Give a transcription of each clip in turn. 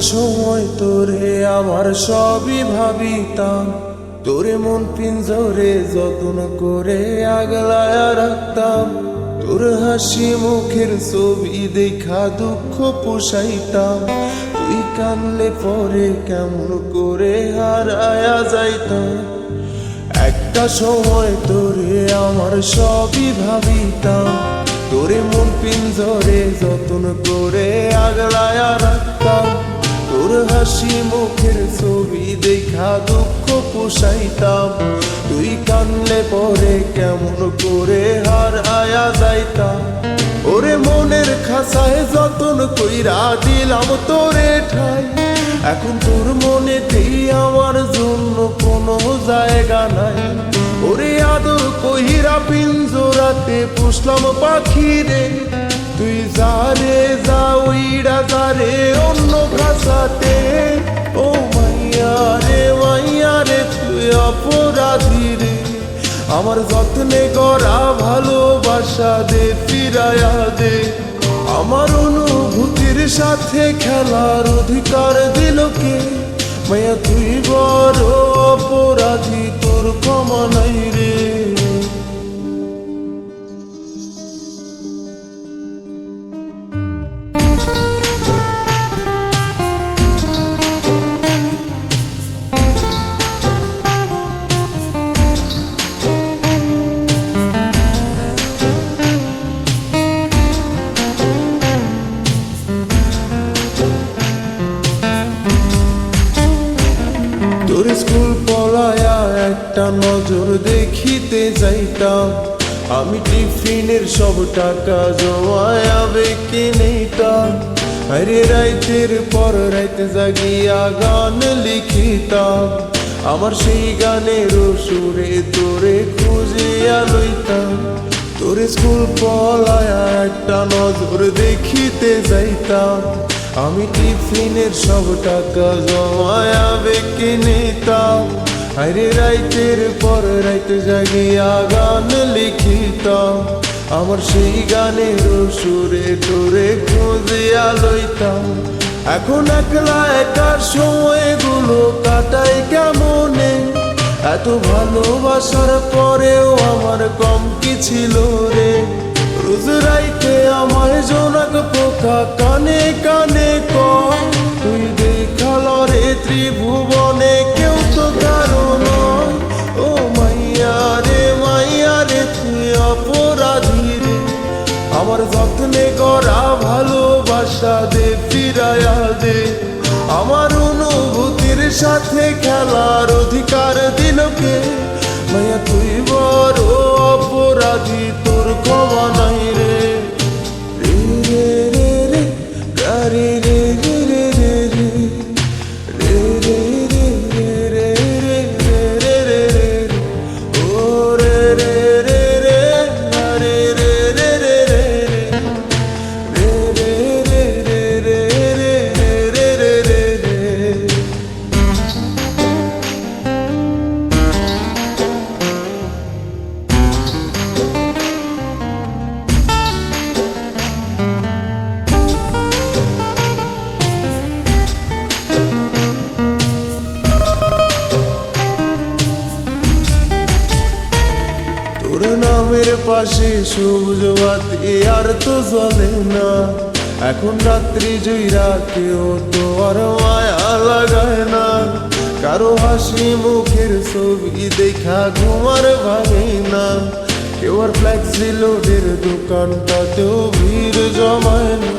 সময় তোরে আমার সবই ভাবিতাম, তোরে মন পিঞ্জরে যত্ন করে আগলায়া রাখতাম। তোর হাসি মুখের ছবি দেখা দুঃখ পোষাইতাম, তুই কানলে পরে কেমন করে হারায়া যাইতাম। একটা সময় তোরে আমার সবই ভাবিতাম, তোরে মন পিঞ্জরে যত্ন করে আগলায়া রাখতাম। তোর হাসি মুখের ছবি দেখা দুঃখ পোষাইতাম, তুই কানলে পরে কেমন করে হারায়া যাইতাম। ওরে মনের খাসায় যতন কইরা দিলাম তোরে ঠাই, এখন তোর মনেতেই আমার জন্য কোনো জায়গা নাই। ওরে আদর কইরা পিঞ্জরাতে পুষলাম পাখি রে, তুই যারে যা উইড়া যারে অন্য ভাষাতে। ও মাইয়া রে তুই অপরাধী রে, আমার যত্নে গড়া ভালোবাসা দে ফিরায়া দে। আমার অনুভূতির সাথে খেলার অধিকার দিল কে? মাইয়া তুই বড় অপরাধী, তোর ক্ষমা নাই রে। তোর স্কুল পলায়া একটা নজর দেখিতে যাইতাম, আমি টিফিনের সব টাকা জমায়া বেঁকে নিতাম। আরে রাইতের পর রাইতে জাগিয়া গান লিখিতাম, আমার সেই গানের সুরে তোরে খুঁজিয়া লইতাম। তোর স্কুল পলায়া একটা নজর দেখিতে যাইতাম, আমি টিফিনের সব টাকা জমায়া বেঁকে নিতাম। আরে রাইতের পর রাইতে জাগিয়া গান লিখিতাম, আমার সেই গানের সুরে তোরে খুঁজিয়া লইতাম। এখন একলা একার সময়গুলো কাটাই কেমনে, এত ভালোবাসার পরেও আমার কম কি ছিল রে। রোজ রাইতে আমায় জোনাক পোকা কানে কানে কয়, তুই দেখাল রে ত্রিভুবনে কেউ তো কারো নয়। ও মাইয়া রে তুই অপরাধী রে, আমার যত্নে গড়া ভালোবাসা দে ফিরায়া দে। আমার অনুভূতির সাথে খেলার অধিকার দিল কে? মাইয়া তুই বড় অপরাধী, তোর ক্ষমা নাই রে। রে রে রে রে গারে রে রে রে রে রে রে রে রে রে রে রে রে ও রে রে রে রে গারে রে রে রে রে রে রে রে রে রে রে রে রে। তোর নামের পাশে সবুজ বাতি আর তো জ্বলে না, এখন রাত্রি জুইরা কেউ তো আর মায়া লাগায় না। কারো হাসি মুখের ছবি দেখা ঘুমার ভাঙে না, কেউ আর ফ্লেক্সি লোডের দোকানটাতেও ভিড় জমায় না।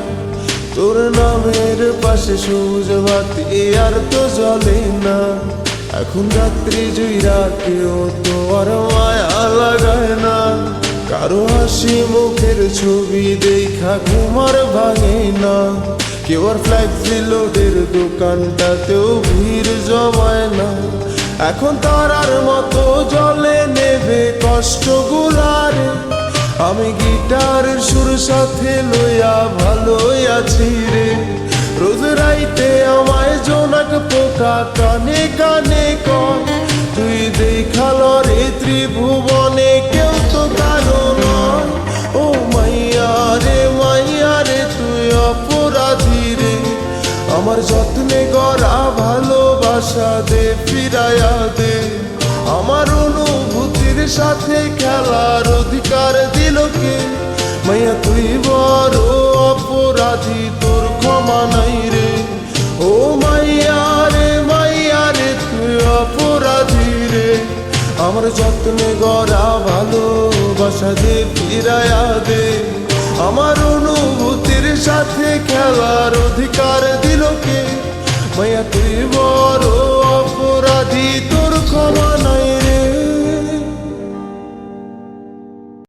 তোর নামের পাশে সবুজ বাতি আর তো জ্বলে না, এখন রাত্রি জুইরা কেউ তো আর মায়া লাগায় না। কারো হাসি মুখের ছবি দেখা ঘুমার ভাঙে না, কেউ আর ফ্লেক্সি লোডের দোকানটাতেও ভিড় জমায় না। এখন তারার মতো জলে নেবে কষ্টগুলারে, আমি গিটারের সুর সাথে লইয়া ভালোই আছি রে। রোজ রাইতে আমায় জোনাক পোকা কানে কানে কয়, তুই দেখাল রে ত্রিভুবনে কেউ তো কারো নয়। ও মাইয়া রে তুই অপরাধী রে, আমার যত্নে বাসা দে ফিরাইয়া দে। আমার অনুভূতির সাথে খেলার অধিকার দিল কে? মাইয়া তুই বড় অপরাধী, তোর ক্ষমা নাই রে। ও মাইয়া রে তুই অপরাধী রে। আমার যত্নে গড়া ভালোবাসা দে ফিরাইয়া দে। আমার অনুভূতির সাথে খেলার অধিকার দিল কে? মাইয়া তুই বড় অপরাধী, তোর ক্ষমা নাই